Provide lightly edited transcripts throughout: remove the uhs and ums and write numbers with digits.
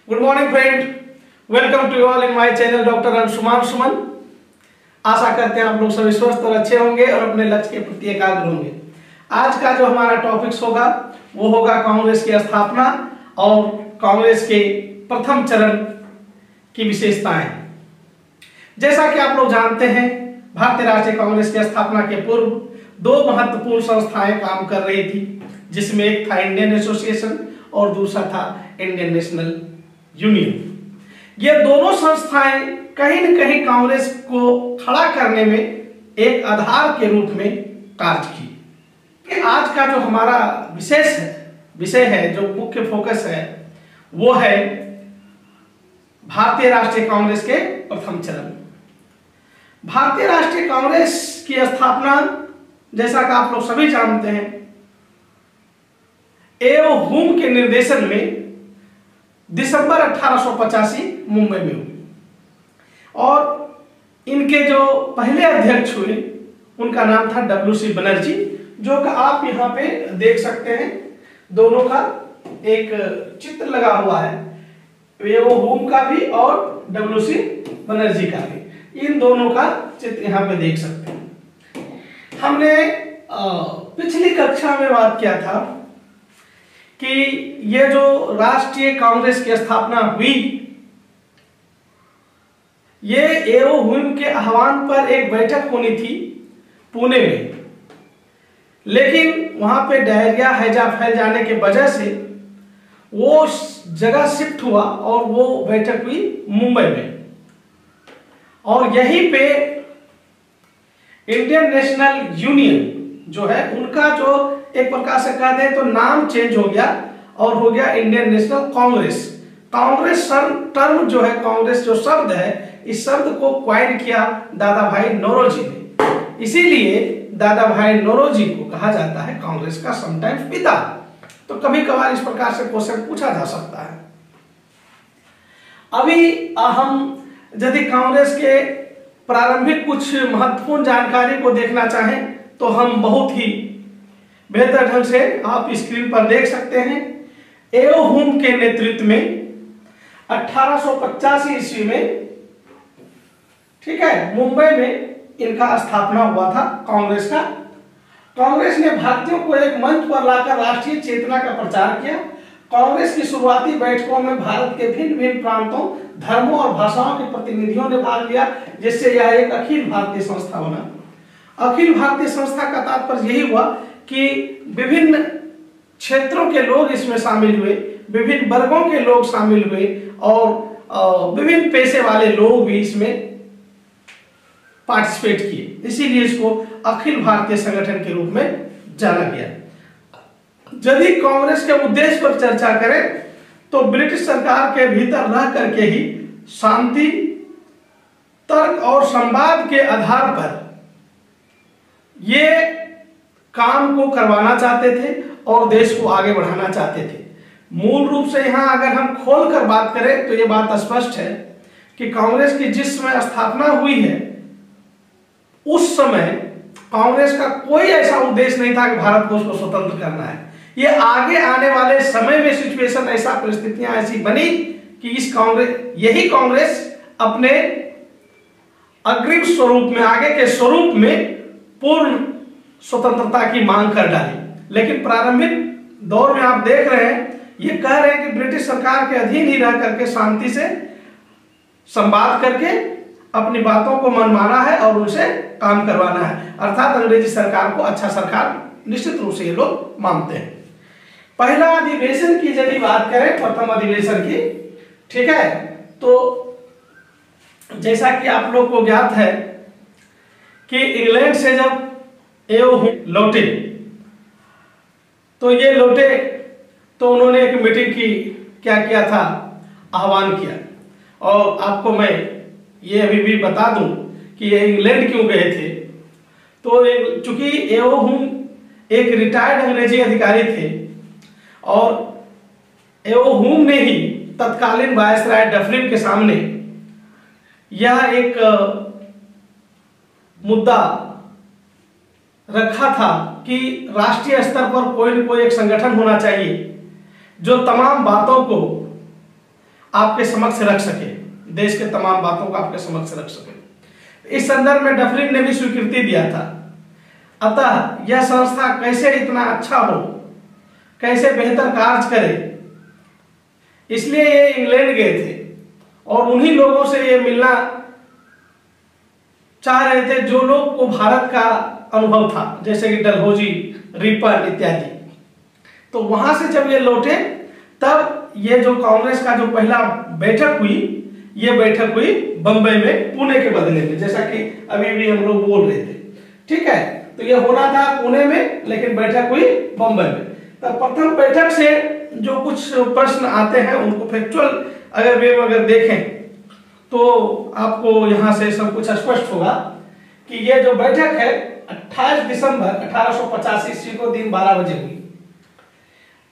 Good morning friend, welcome to all in my channel doctor Anshuman Suman. आशा करते हैं आप लोग सभी स्वस्थ और अच्छे होंगे और अपने लक्ष्य के प्रति एकाग्र होंगे। आज का जो हमारा टॉपिक्स होगा वो होगा कांग्रेस की स्थापना और कांग्रेस के प्रथम चरण की विशेषताएं। जैसा कि आप लोग जानते हैं, भारतीय राष्ट्रीय कांग्रेस की स्थापना के पूर्व दो महत्वपूर्ण संस्थाएं काम कर रही थी, जिसमें एक था इंडियन एसोसिएशन और दूसरा था इंडियन नेशनल यूनियन। ये दोनों संस्थाएं कहीं न कहीं कांग्रेस को खड़ा करने में एक आधार के रूप में कार्य की। आज का जो हमारा विषय है, जो मुख्य फोकस है, वो है भारतीय राष्ट्रीय कांग्रेस के प्रथम चरण। भारतीय राष्ट्रीय कांग्रेस की स्थापना, जैसा कि आप लोग सभी जानते हैं, एओ हुम के निर्देशन में दिसंबर 1885 मुंबई में हुई और इनके जो पहले अध्यक्ष हुए उनका नाम था डब्ल्यू.सी. बनर्जी, जो कि आप यहाँ पे देख सकते हैं। दोनों का एक चित्र लगा हुआ है, एओ हुम का भी और डब्ल्यू.सी. बनर्जी का भी। इन दोनों का चित्र यहाँ पे देख सकते हैं। हमने पिछली कक्षा में बात किया था कि ये जो राष्ट्रीय कांग्रेस की स्थापना हुई, ये एओ हुम के आह्वान पर एक बैठक होनी थी पुणे में, लेकिन वहां पे डायरिया हैजा फैल जाने के वजह से वो जगह शिफ्ट हुआ और वो बैठक हुई मुंबई में। और यहीं पे इंडियन नेशनल यूनियन जो है, उनका जो एक प्रकार से कह दें तो नाम चेंज हो गया और हो गया Indian national Congress. Congress term जो है, कांग्रेस जो शब्द है, इस शब्द को क्वाइन किया दादा भाई नौरोजी ने। इसीलिए दादा भाई नौरोजी को कहा जाता है कांग्रेस का समटाइम्स पिता। तो कभी कभार इस प्रकार से क्वेश्चन पूछा जा सकता है। अभी हम यदि कांग्रेस के प्रारंभिक कुछ महत्वपूर्ण जानकारी को देखना चाहें तो हम बहुत ही बेहतर ढंग से आप स्क्रीन पर देख सकते हैं। एओ हुम के नेतृत्व में 1885 ईस्वी में, ठीक है, मुंबई में इनका स्थापना हुआ था कांग्रेस का। कांग्रेस ने भारतीयों को एक मंच पर लाकर राष्ट्रीय चेतना का प्रचार किया। कांग्रेस की शुरुआती बैठकों में भारत के भिन्न भिन्न प्रांतों, धर्मों और भाषाओं के प्रतिनिधियों ने भाग लिया, जिससे यह एक अखिल भारतीय संस्था बना। अखिल भारतीय संस्था का तात्पर्य यही हुआ कि विभिन्न क्षेत्रों के लोग इसमें शामिल हुए, विभिन्न वर्गों के लोग शामिल हुए और विभिन्न पेशे वाले लोग भी इसमें पार्टिसिपेट किए। इसीलिए इसको अखिल भारतीय संगठन के रूप में जाना गया। यदि कांग्रेस के उद्देश्य पर चर्चा करें तो ब्रिटिश सरकार के भीतर रह करके ही शांति, तर्क और संवाद के आधार पर ये काम को करवाना चाहते थे और देश को आगे बढ़ाना चाहते थे। मूल रूप से यहाँ अगर हम खोलकर बात करें तो ये बात स्पष्ट है कि कांग्रेस की जिस समय स्थापना हुई है, उस समय कांग्रेस का कोई ऐसा उद्देश्य नहीं था कि भारत को उसको स्वतंत्र करना है। ये आगे आने वाले समय में सिचुएशन, ऐसा परिस्थितियां ऐसी बनी कि यही कांग्रेस अपने अग्रिम स्वरूप में, आगे के स्वरूप में पूर्ण स्वतंत्रता की मांग कर डाली। लेकिन प्रारंभिक दौर में आप देख रहे हैं, ये कह रहे हैं कि ब्रिटिश सरकार के अधीन ही रह करके शांति से संवाद करके अपनी बातों को मनमाना है और उनसे काम करवाना है। अर्थात अंग्रेजी सरकार को अच्छा सरकार निश्चित रूप से ये लोग मानते हैं। पहला अधिवेशन की यदि बात करें, प्रथम अधिवेशन की, ठीक है, तो जैसा कि आप लोग को ज्ञात है कि इंग्लैंड से जब एओ हुम लौटे तो उन्होंने एक मीटिंग की, क्या किया था, आह्वान किया। और आपको मैं ये अभी भी बता दूं कि ये इंग्लैंड क्यों गए थे। तो चूंकि एओ हुम एक रिटायर्ड अंग्रेजी अधिकारी थे और एओ हुम ने ही तत्कालीन वायसराय डफरिन के सामने यह एक मुद्दा रखा था कि राष्ट्रीय स्तर पर कोई न कोई एक संगठन होना चाहिए जो तमाम बातों को आपके समक्ष रख सके, देश के तमाम बातों को आपके समक्ष रख सके। इस संदर्भ में डफरिन ने भी स्वीकृति दिया था। अतः यह संस्था कैसे इतना अच्छा हो, कैसे बेहतर कार्य करे, इसलिए ये इंग्लैंड गए थे और उन्हीं लोगों से ये मिलना चाह रहे थे जो लोग को भारत का अनुभव था, जैसे कि डलहौजी, रिपन इत्यादि। तो वहां से जब ये लौटे तब ये जो कांग्रेस का जो पहला बैठक हुई, ये बैठक हुई बंबई में, पुणे के बदले में, जैसा कि अभी भी हम लोग बोल रहे थे। ठीक है, तो ये होना था पुणे में, लेकिन बैठक हुई बंबई में। तब प्रथम बैठक से जो कुछ प्रश्न आते हैं उनको फैक्चुअल अगर देखें तो आपको यहां से सब कुछ स्पष्ट होगा कि ये जो बैठक है 28 दिसंबर 1885 ईस्वी को दिन 12 बजे हुई।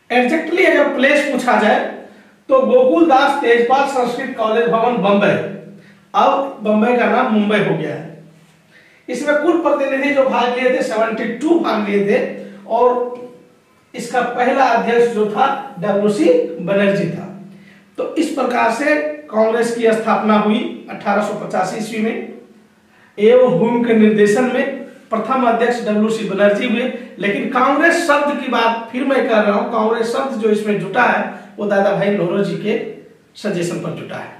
एग्जैक्टली अगर प्लेस पूछा जाए तो गोकुल दास तेजपाल संस्कृत कॉलेज भवन बंबई, अब बंबई का नाम मुंबई हो गया है। इसमें कुल प्रतिनिधि जो भाग लिए थे 72 भाग लिए थे और इसका पहला अध्यक्ष जो था डब्ल्यूसी बनर्जी था। तो इस प्रकार से कांग्रेस की स्थापना हुई 1885 ईस्वी में। एवं हुम के निर्देशन में प्रथम अध्यक्ष डब्ल्यूसी बनर्जी हुए। लेकिन कांग्रेस शब्द की बात फिर मैं कर रहा हूं, कांग्रेस शब्द जो इसमें जुटा है वो दादा भाई नौरोजी के सजेशन पर जुटा है।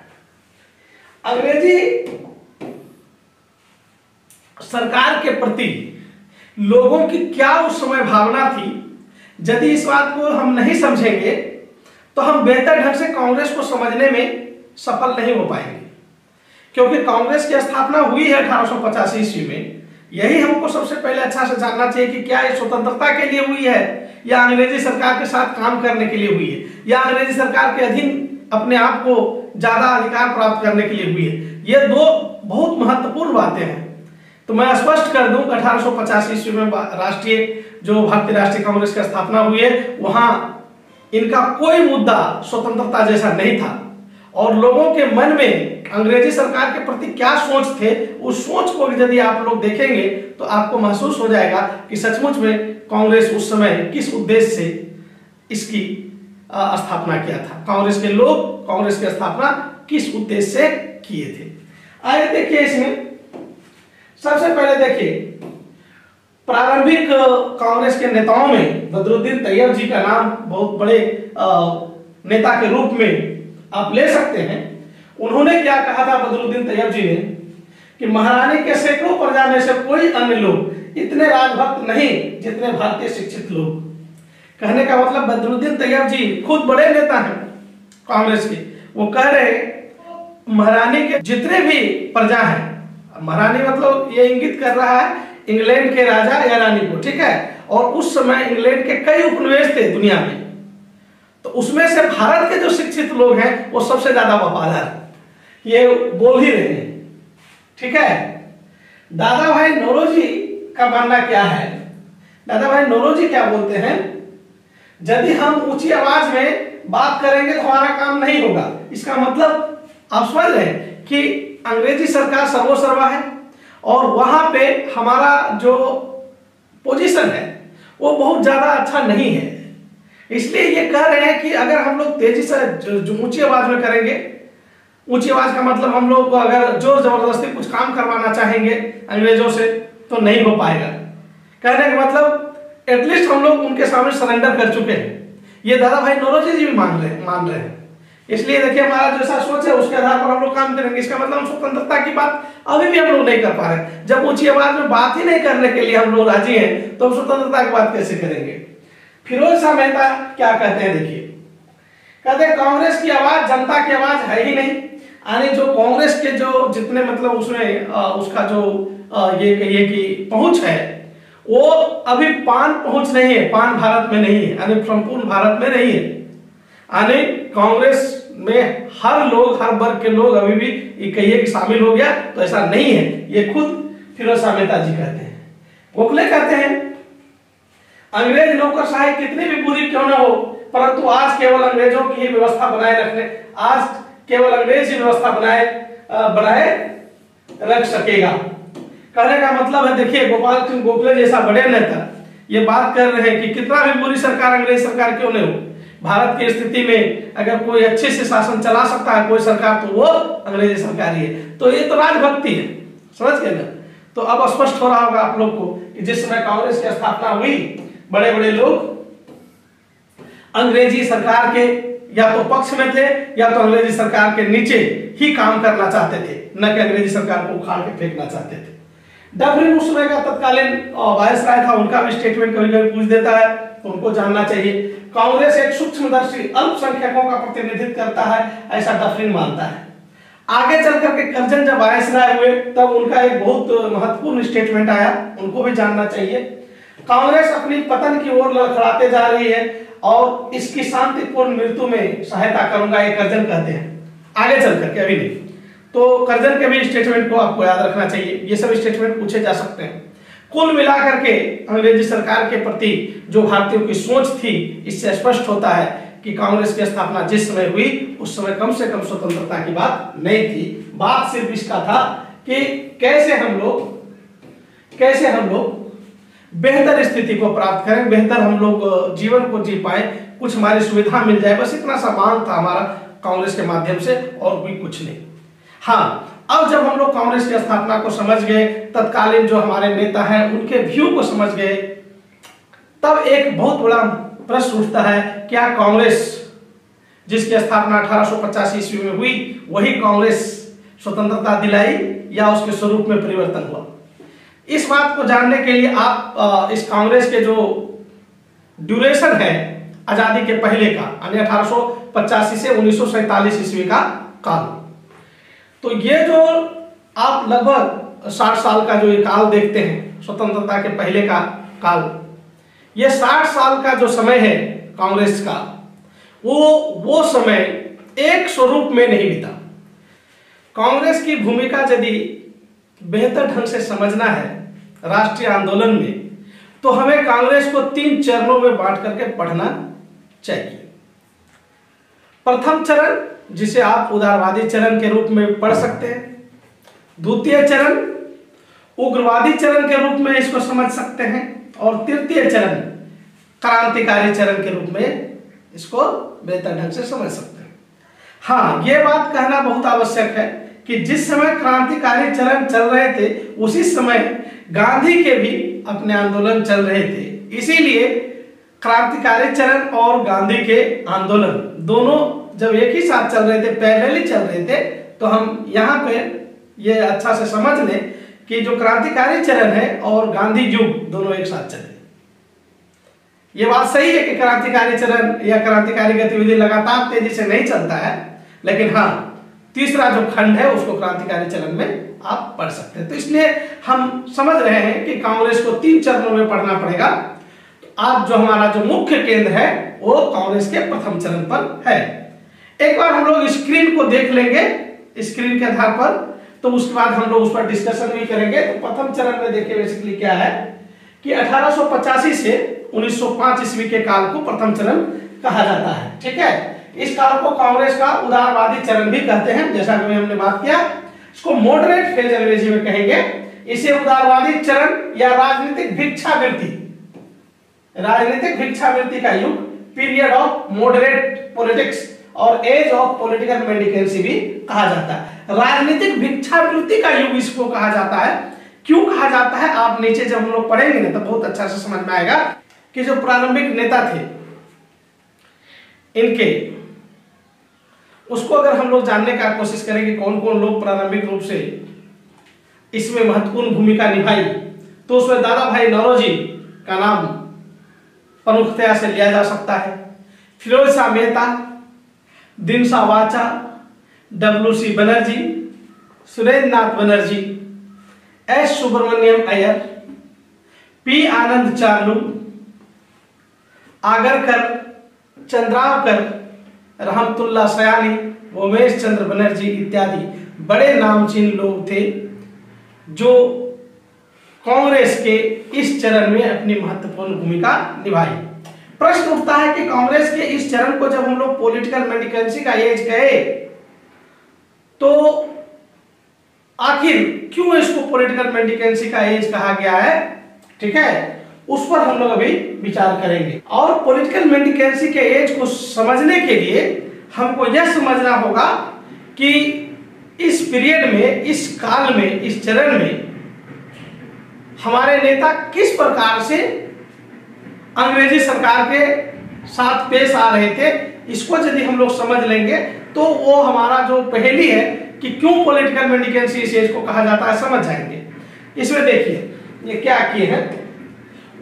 अंग्रेजी सरकार के प्रति लोगों की क्या उस समय भावना थी, यदि इस बात को हम नहीं समझेंगे तो हम बेहतर ढंग से कांग्रेस को समझने में सफल नहीं हो पाएंगे। क्योंकि कांग्रेस की स्थापना हुई है 1885 ईस्वी में, यही हमको सबसे पहले अच्छा से जानना चाहिए कि क्या ये स्वतंत्रता के लिए हुई है या अंग्रेजी सरकार के साथ काम करने के लिए हुई है, या अंग्रेजी सरकार के अधीन अपने आप को ज्यादा अधिकार प्राप्त करने के लिए हुई है। ये दो बहुत महत्वपूर्ण बातें हैं। तो मैं स्पष्ट कर दूं, 1885 ईस्वी में राष्ट्रीय जो भारतीय राष्ट्रीय कांग्रेस की स्थापना हुई है, वहां इनका कोई मुद्दा स्वतंत्रता जैसा नहीं था और लोगों के मन में अंग्रेजी सरकार के प्रति क्या सोच थे, उस सोच को यदि आप लोग देखेंगे तो आपको महसूस हो जाएगा कि सचमुच में कांग्रेस उस समय किस उद्देश्य से इसकी स्थापना किया था। कांग्रेस के लोग कांग्रेस की स्थापना किस उद्देश्य से किए थे। आइए देखिए, इसमें सबसे पहले देखिए प्रारंभिक कांग्रेस के नेताओं में बदरुद्दीन तैयब जी का नाम बहुत बड़े नेता के रूप में आप ले सकते हैं। उन्होंने क्या कहा था बदरुद्दीन तैयब जी ने कि महारानी के सैकड़ों प्रजा में से कोई अन्य लोग इतने राजभक्त नहीं जितने भारतीय शिक्षित लोग। कहने का मतलब बदरुद्दीन तैयब जी खुद बड़े नेता हैं कांग्रेस के, वो कह रहे महारानी के जितने भी प्रजा हैं, महारानी मतलब ये इंगित कर रहा है इंग्लैंड के राजा या रानी को, ठीक है। और उस समय इंग्लैंड के कई उपनिवेश थे दुनिया में, तो उसमें से भारत के जो शिक्षित लोग हैं वो सबसे ज्यादा वफादार, ये बोल ही रहे हैं, ठीक है। दादा भाई नौरोजी का मानना क्या है? दादा भाई नौरोजी क्या बोलते हैं, यदि हम ऊंची आवाज में बात करेंगे तो हमारा काम नहीं होगा। इसका मतलब आप समझ रहे हैं कि अंग्रेजी सरकार सर्वोसर्वा है और वहां पे हमारा जो पोजीशन है वो बहुत ज्यादा अच्छा नहीं है। इसलिए ये कह रहे हैं कि अगर हम लोग तेजी से जो ऊंची आवाज में करेंगे, ऊंची आवाज का मतलब हम लोग को अगर जोर जबरदस्ती कुछ काम करवाना चाहेंगे अंग्रेजों से तो नहीं हो पाएगा। कहने का मतलब एटलीस्ट हम लोग उनके सामने सरेंडर कर चुके हैं। ये दादा भाई नौरोजी जी भी मान रहे हैं। इसलिए देखिए हमारा जैसा सोच है उसके आधार पर हम लोग काम करेंगे। इसका मतलब हम स्वतंत्रता की बात अभी भी हम लोग नहीं कर पा रहे। जब ऊंची आवाज में बात ही नहीं करने के लिए हम लोग राजी हैं तो हम स्वतंत्रता की बात कैसे करेंगे। फिरोज शाह मेहता क्या कहते हैं, देखिए कहते हैं कांग्रेस की आवाज जनता की आवाज है ही नहीं। यानी जो कांग्रेस के जो जितने मतलब उसमें उसका जो ये कहिए कि पहुंच है वो अभी पान पहुंच नहीं है, पान भारत में नहीं है, यानी संपूर्ण भारत में नहीं है। यानी कांग्रेस में हर लोग, हर वर्ग के लोग अभी भी ये कहिए कि शामिल हो गया तो ऐसा नहीं है। ये खुद फिरोज शाह मेहता जी कहते हैं। गोखले कहते हैं अंग्रेज नौकरशाही कितनी भी बुरी क्यों ना हो, परंतु आज केवल अंग्रेजों की ही व्यवस्था बनाए रखने, आज केवल अंग्रेज ही व्यवस्था बनाए रख सकेगा। कहने का मतलब है, देखिए गोपाल सिंह गोखले जैसा बड़े नेता ये बात कर रहे हैं कि कितना भी बुरी सरकार अंग्रेज सरकार क्यों नहीं हो, भारत की स्थिति में अगर कोई अच्छे से शासन चला सकता है कोई सरकार, तो वो अंग्रेजी सरकार ही है। तो ये तो राजभक्ति है, समझ गए ना। तो अब स्पष्ट हो रहा होगा आप लोग को कि जिस समय कांग्रेस की स्थापना हुई, बड़े बड़े लोग अंग्रेजी सरकार के या तो पक्ष में थे या तो अंग्रेजी सरकार के नीचे ही काम करना चाहते थे, न कि अंग्रेजी सरकार को उखाड़ के फेंकना चाहते थे। डफरिन उस समय का तत्कालीन वायसराय था, उनका भी स्टेटमेंट कभी कभी पूछ देता है, तो उनको जानना चाहिए। कांग्रेस एक सूक्ष्मदर्शी अल्पसंख्यकों का प्रतिनिधित्व करता है, ऐसा डफरिन मानता है। आगे चल करके करजन जब वायसराय हुए तब उनका एक बहुत महत्वपूर्ण स्टेटमेंट आया, उनको भी जानना चाहिए। कांग्रेस अपनी पतन की ओर लड़खड़ाते जा रही है और इसकी शांतिपूर्ण मृत्यु में सहायता करूंगा, ये करजन कहते हैं। आगे चल करके, अभी नहीं। तो करजन के भी स्टेटमेंट को आपको याद रखना चाहिए, ये सब स्टेटमेंट पूछे जा सकते हैं। कुल मिलाकर के अंग्रेजी सरकार के प्रति जो भारतीयों की सोच थी, इससे स्पष्ट होता है कि कांग्रेस की स्थापना जिस समय हुई उस समय कम से कम स्वतंत्रता की बात नहीं थी। बात सिर्फ इसका था कि कैसे हम लोग बेहतर स्थिति को प्राप्त करें, बेहतर हम लोग जीवन को जी पाए, कुछ हमारी सुविधा मिल जाए, बस इतना सा मांग था हमारा कांग्रेस के माध्यम से, और कोई कुछ नहीं। हाँ, अब जब हम लोग कांग्रेस की स्थापना को समझ गए, तत्कालीन जो हमारे नेता हैं उनके व्यू को समझ गए, तब एक बहुत बड़ा प्रश्न उठता है, क्या कांग्रेस जिसकी स्थापना 1885 ईस्वी में हुई वही कांग्रेस स्वतंत्रता दिलाई या उसके स्वरूप में परिवर्तन हुआ? इस बात को जानने के लिए आप इस कांग्रेस के जो ड्यूरेशन है आजादी के पहले का, यानी 1885 से 1947 ईस्वी का काल, तो ये जो आप लगभग 60 साल का जो ये काल देखते हैं, स्वतंत्रता के पहले का काल, ये 60 साल का जो समय है कांग्रेस का, वो समय एक स्वरूप में नहीं बीता। कांग्रेस की भूमिका यदि बेहतर ढंग से समझना है राष्ट्रीय आंदोलन में, तो हमें कांग्रेस को 3 चरणों में बांट करके पढ़ना चाहिए। प्रथम चरण, जिसे आप उदारवादी चरण के रूप में पढ़ सकते हैं। द्वितीय चरण उग्रवादी चरण के रूप में इसको समझ सकते हैं, और तृतीय चरण क्रांतिकारी चरण के रूप में इसको बेहतर ढंग से समझ सकते हैं। हाँ, ये बात कहना बहुत आवश्यक है कि जिस समय क्रांतिकारी चरण चल रहे थे उसी समय गांधी के भी अपने आंदोलन चल रहे थे, इसीलिए क्रांतिकारी चरण और गांधी के आंदोलन दोनों जब एक ही साथ चल रहे थे, पैरेलली चल रहे थे, तो हम यहाँ पे ये अच्छा से समझ लें कि जो क्रांतिकारी चरण है और गांधी युग दोनों एक साथ चले। ये बात सही है कि क्रांतिकारी चरण या क्रांतिकारी गतिविधि लगातार तेजी से नहीं चलता है, लेकिन हाँ, तीसरा जो खंड है उसको क्रांतिकारी चरण में आप पढ़ सकते हैं। तो इसलिए हम समझ रहे हैं कि कांग्रेस को 3 चरणों में पढ़ना पड़ेगा। आज जो हमारा जो मुख्य केंद्र है वो कांग्रेस के प्रथम चरण पर है। एक बार हम लोग स्क्रीन को देख लेंगे स्क्रीन के आधार पर, तो उसके बाद हम लोग उस पर डिस्कशन भी करेंगे। तो प्रथम चरण में देखिए बेसिकली क्या है कि 1885 से 1905 ईस्वी के काल को प्रथम चरण कहा जाता है। ठीक है, इस काल को कांग्रेस का उदारवादी चरण भी कहते हैं, जैसा कि हमने बात किया। इसको मॉडरेट फेज अंग्रेजी में कहेंगे। इसे उदारवादी चरण या राजनीतिक भिक्षावृत्ति का युग, पीरियड ऑफ मॉडरेट पॉलिटिक्स और एज ऑफ पॉलिटिकल मेंडिकेंसी भी कहा जाता है। राजनीतिक भिक्षावृत्ति का युग इसको कहा जाता है। क्यों कहा जाता है, आप नीचे जब हम लोग पढ़ेंगे ना तो बहुत अच्छा से समझ में आएगा कि जो प्रारंभिक नेता थे इनके, उसको अगर हम लोग जानने का कोशिश करेंगे कौन कौन लोग प्रारंभिक रूप से इसमें महत्वपूर्ण भूमिका निभाई, तो उसमें दादा भाई नौरोजी का नाम प्रमुखतया से लिया जा सकता है। फिरोज शाह मेहता, दिनसा वाचा, WC बनर्जी, सुरेंद्र नाथ बनर्जी, S सुब्रमण्यम अय्यर, P आनंद चार्लू, आगरकर, चंद्रावकर, रहमतुल्ला सयानी, उमेश चंद्र बनर्जी इत्यादि बड़े नामचीन लोग थे जो कांग्रेस के इस चरण में अपनी महत्वपूर्ण भूमिका निभाई। प्रश्न उठता है कि कांग्रेस के इस चरण को जब हम लोग पॉलिटिकल मेंडिकेंसी का एज कहे तो आखिर क्यों इसको पॉलिटिकल मेंडिकेंसी का एज कहा गया है? ठीक है, उस पर हम लोग अभी विचार करेंगे। और पॉलिटिकल मेंडिकेंसी के एज को समझने के लिए हमको यह समझना होगा कि इस पीरियड में, इस काल में, इस चरण में हमारे नेता किस प्रकार से अंग्रेजी सरकार के साथ पेश आ रहे थे। इसको यदि हम लोग समझ लेंगे तो वो हमारा जो पहेली है कि क्यों पॉलिटिकल मेंडिकेंसी इस एज को कहा जाता है समझ जाएंगे। इसमें देखिए ये क्या किए हैं।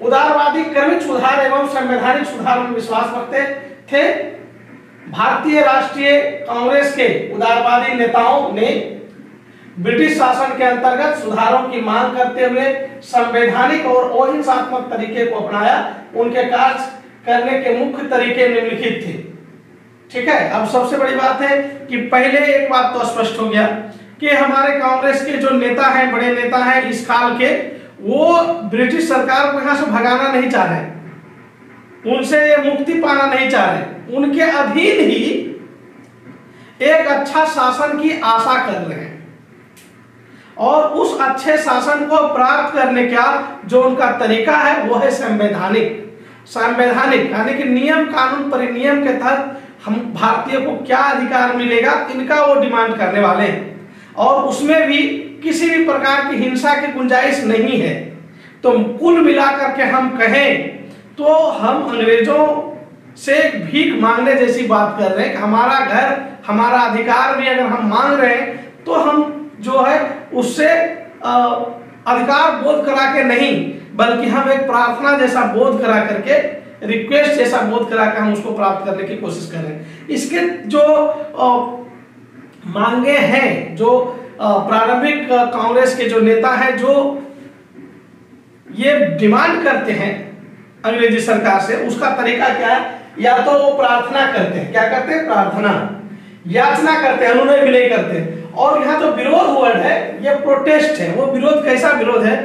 उदारवादी क्रमिक सुधार एवं संवैधानिक सुधार में विश्वास रखते थे। भारतीय राष्ट्रीय कांग्रेस के उदारवादी नेताओं ने ब्रिटिश शासन के अंतर्गत सुधारों की मांग करते हुए संवैधानिक और अहिंसात्मक तरीके को अपनाया। उनके कार्य करने के मुख्य तरीके निम्नलिखित थे। ठीक है, अब सबसे बड़ी बात है कि पहले एक बात तो स्पष्ट हो गया कि हमारे कांग्रेस के जो नेता हैं, बड़े नेता हैं इस काल के, वो ब्रिटिश सरकार को यहां से भगाना नहीं चाह रहे, उनसे ये मुक्ति पाना नहीं चाह रहे, उनके अधीन ही एक अच्छा शासन की आशा कर रहे हैं। और उस अच्छे शासन को प्राप्त करने का जो उनका तरीका है वो है संवैधानिक यानी कि नियम कानून परिनियम के तहत हम भारतीय को क्या अधिकार मिलेगा, इनका वो डिमांड करने वाले हैं। और उसमें भी किसी भी प्रकार की हिंसा की गुंजाइश नहीं है। तो कुल मिलाकर के हम कहें तो हम अंग्रेजों से भीख मांगने जैसी बात कर रहे हैं कि हमारा घर, हमारा अधिकार भी अगर हम मांग रहे हैं तो हम जो है उससे अधिकार बोध करा के नहीं, बल्कि हम एक प्रार्थना जैसा बोध करा करके, रिक्वेस्ट जैसा बोध करा के हम उसको प्राप्त करने की कोशिश कर रहे हैं। इसके जो मांगे हैं, जो प्रारंभिक कांग्रेस के जो नेता हैं जो ये डिमांड करते हैं अंग्रेजी सरकार से, उसका तरीका क्या है? या तो वो प्रार्थना करते हैं, क्या करते हैं? प्रार्थना, याचना करते हैं, अनुनय भी नहीं करते। और यहाँ जो विरोध वर्ड है ये प्रोटेस्ट है। वो विरोध कैसा विरोध है?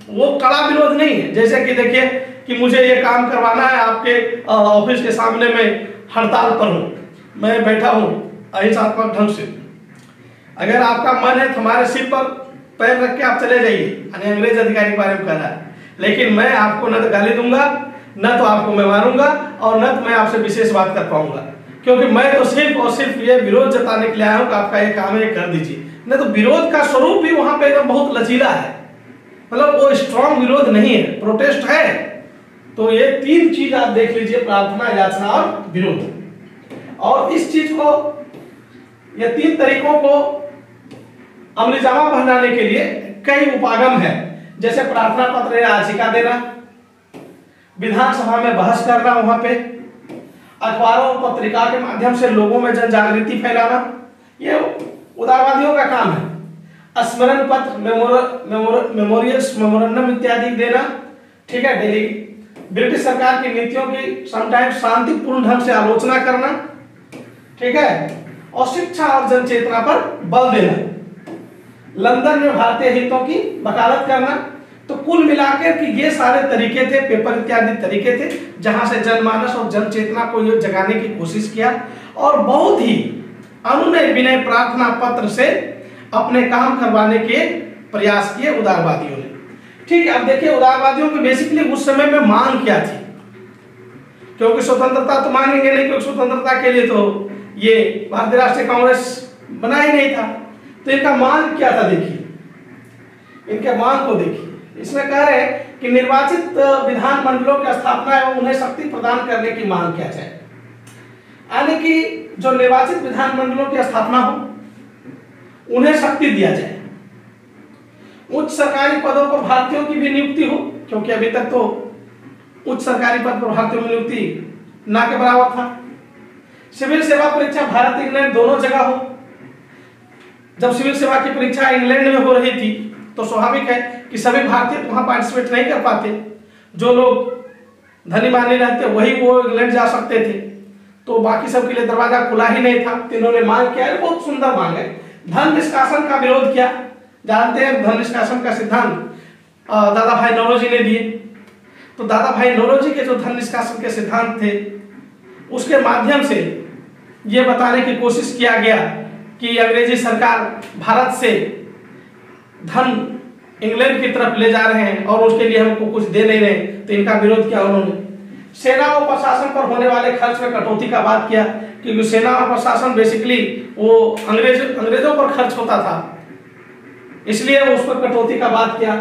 वो कड़ा विरोध नहीं है। जैसे कि देखिए कि मुझे ये काम करवाना है, आपके ऑफिस के सामने में हड़ताल पर हूँ, मैं बैठा हूँ अहिंसात्मक ढंग से, अगर आपका मन है हमारे सिर पर पैर रख के आप चले जाइए, अंग्रेज अधिकारी के बारे में कह रहा है, लेकिन मैं आपको न तो गाली दूंगा, न तो आपको मैं मारूंगा, और न तो मैं आपसे विशेष बात कर पाऊंगा, क्योंकि मैं तो सिर्फ और सिर्फ ये विरोध जताने के लिए आया हूँ कि आपका ये काम है, ये कर दीजिए। नहीं तो विरोध का स्वरूप भी वहां पे एकदम बहुत लचीला है, मतलब वो स्ट्रॉन्ग विरोध नहीं है, प्रोटेस्ट है। तो ये तीन चीज आप देख लीजिए, प्रार्थना, याचना और विरोध। और इस चीज को, ये तीन तरीकों को अमलीजामा बनाने के लिए कई उपागम है, जैसे प्रार्थना पत्र याचिका देना, विधानसभा में बहस करना, वहां पे अखबारों और पत्रिका के माध्यम से लोगों में जन जागृति फैलाना, ये उदारवादियों का काम है। स्मरण पत्र, मेमोरियल्स, मेमोरेंडम इत्यादि देना, ठीक है। डेली ब्रिटिश सरकार की नीतियों की समटाइम्स शांतिपूर्ण ढंग से आलोचना करना, ठीक है। और शिक्षा और जन चेतना पर बल देना, लंदन में भारतीय हितों की वकालत करना। तो कुल मिलाकर कि ये सारे तरीके थे, पेपर इत्यादि तरीके थे, जहां से जनमानस और जन चेतना को ये जगाने की कोशिश किया, और बहुत ही अनुनय विनय प्रार्थना पत्र से अपने काम करवाने के प्रयास किए उदारवादियों ने। ठीक है, अब देखिए उदारवादियों की बेसिकली उस समय में मांग क्या थी, क्योंकि स्वतंत्रता तो मांगेंगे नहीं, क्योंकि स्वतंत्रता के लिए तो ये भारतीय राष्ट्रीय कांग्रेस बना ही नहीं था। तो इनका मांग क्या था, देखिए इनके मांग को देखिए। इसमें कह रहे हैं कि निर्वाचित विधान मंडलों की स्थापना एवं उन्हें शक्ति प्रदान करने की मांग किया जाए, यानी कि जो निर्वाचित विधान मंडलों की स्थापना हो, उन्हें शक्ति दिया जाए। उच्च सरकारी पदों पर भारतीयों की भी नियुक्ति हो, क्योंकि अभी तक तो उच्च सरकारी पद पर भारतीयों की नियुक्ति ना के बराबर था। सिविल सेवा परीक्षा भारत इंग्लैंड दोनों जगह हो। जब सिविल सेवा की परीक्षा इंग्लैंड में हो रही थी तो स्वाभाविक है कि सभी भारतीय वहां पार्टिसिपेट नहीं कर पाते। जो लोग धनी मानी रहते वही वो इंग्लैंड जा सकते थे, तो बाकी सबके लिए दरवाजा खुला ही नहीं था। तीनों ने मांग किया, बहुत सुंदर मांग है। धन निष्कासन का विरोध किया, जानते हैं धन निष्कासन का सिद्धांत दादा भाई नौरोजी ने दिए। तो दादा भाई नौरोजी के जो धन निष्कासन के सिद्धांत थे, उसके माध्यम से ये बताने की कोशिश किया गया कि अंग्रेजी सरकार भारत से धन इंग्लैंड की तरफ ले जा रहे हैं और उसके लिए हमको कुछ दे नहीं रहे, तो इनका विरोध किया उन्होंने। सेना और प्रशासन पर होने वाले खर्च में कटौती का बात किया, क्योंकि सेना और प्रशासन बेसिकली वो अंग्रेजों पर खर्च होता था, इसलिए उस पर कटौती का बात किया।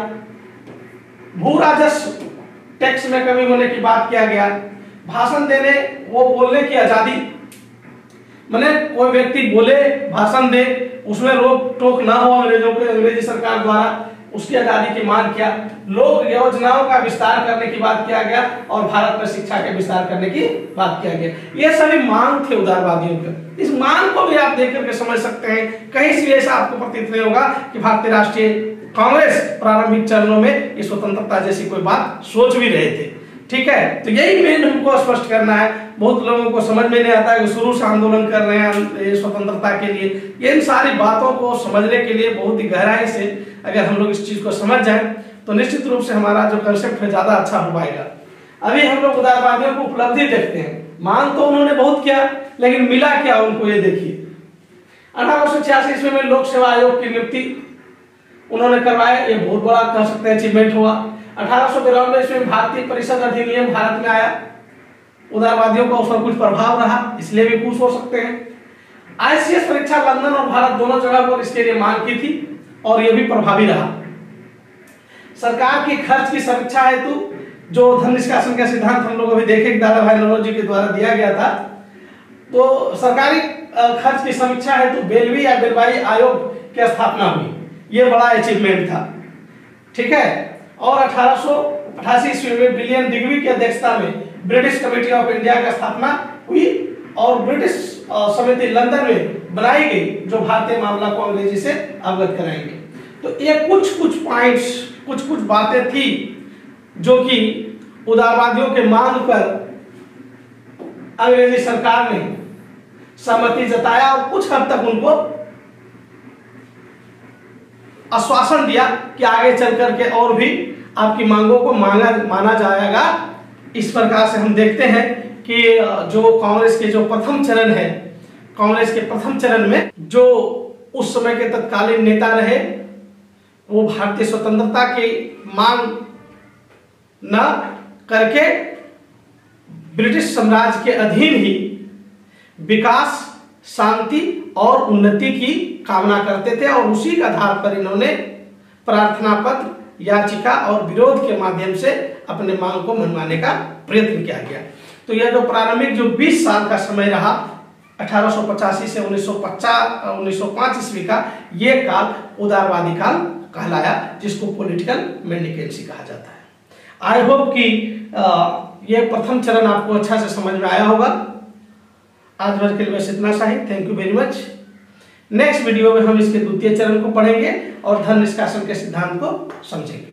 भू राजस्व टैक्स में कमी होने की बात किया गया। भाषण देने वो बोलने की आजादी, माने कोई व्यक्ति बोले भाषण दे, उसमें रोक टोक ना हो अंग्रेजी सरकार द्वारा, उसकी आजादी की मांग किया। लोक योजनाओं का विस्तार करने की बात किया गया और भारत में शिक्षा के विस्तार करने की बात किया गया। ये सभी मांग थे उदारवादियों के। इस मांग को भी आप देख करके समझ सकते हैं, कहीं से ऐसा आपको प्रतीत नहीं होगा कि भारतीय राष्ट्रीय कांग्रेस प्रारंभिक चरणों में इस स्वतंत्रता जैसी कोई बात सोच भी रहे थे। ठीक है, तो यही मेन हमको स्पष्ट करना है। बहुत लोगों को समझ में नहीं आता है कि शुरू से आंदोलन कर रहे हैं स्वतंत्रता के लिए। इन सारी बातों को समझने के लिए बहुत ही गहराई से अगर हम लोग इस चीज को समझ जाएं तो निश्चित रूप से हमारा जो कंसेप्ट है ज्यादा अच्छा हो पाएगा। अभी हम लोग उदारवादियों को उपलब्धि देखते हैं, मांग तो उन्होंने बहुत किया लेकिन मिला क्या उनको, ये देखिए। 1886 ईस्वी में लोक सेवा आयोग की नियुक्ति उन्होंने करवाया, ये बहुत बड़ा कह सकते हैं अचीवमेंट हुआ। 1892 ईस्वी में भारतीय परिषद अधिनियम भारत में आया, उदारवादियों का उस पर कुछ प्रभाव रहा, इसलिए भी खुश हो सकते हैं। आईसीएस परीक्षा लंदन और भारत दोनों जगह पर इसके लिए मांग की थी और यह भी प्रभावी रहा। सरकार की खर्च की समीक्षा हेतु जो धन निष्कासन का सिद्धांत हम लोग अभी देखे दादा भाई नौरोजी के द्वारा दिया गया था, तो सरकारी खर्च की समीक्षा हेतु बेलवी या बेलवाई आयोग की स्थापना हुई, ये बड़ा अचीवमेंट था। ठीक है, और 1888 ईस्वी में विलियम दिग्वी की अध्यक्षता में ब्रिटिश कमेटी ऑफ इंडिया की स्थापना हुई और ब्रिटिश समिति लंदन में बनाई गई जो भारतीय मामला को अंग्रेजी से अवगत कराएंगे। तो ये कुछ पॉइंट्स, कुछ बातें थी जो कि उदारवादियों के मांग पर अंग्रेजी सरकार ने सहमति जताया और कुछ हद तक उनको आश्वासन दिया कि आगे चल करके और भी आपकी मांगों को माना जाएगा। इस प्रकार से हम देखते हैं कि जो कांग्रेस के जो प्रथम चरण है, कांग्रेस के प्रथम चरण में जो उस समय के तत्कालीन नेता रहे वो भारतीय स्वतंत्रता की मांग न करके ब्रिटिश साम्राज्य के अधीन ही विकास, शांति और उन्नति की कामना करते थे और उसी के आधार पर इन्होंने प्रार्थना पत्र, याचिका और विरोध के माध्यम से अपने मांग को मनवाने का प्रयत्न किया गया। तो यह जो प्रारंभिक जो 20 साल का समय रहा 1885 से 1905 ईस्वी का, ये काल उदारवादी काल कहलाया, जिसको पॉलिटिकल मेंडिकेंसी कहा जाता है। आई होप कि ये प्रथम चरण आपको अच्छा से समझ में आया होगा। आज भर के लिए बस इतना सा ही। Thank you very much. Next video में हम इसके द्वितीय चरण को पढ़ेंगे और धन निष्कासन के सिद्धांत को समझेंगे।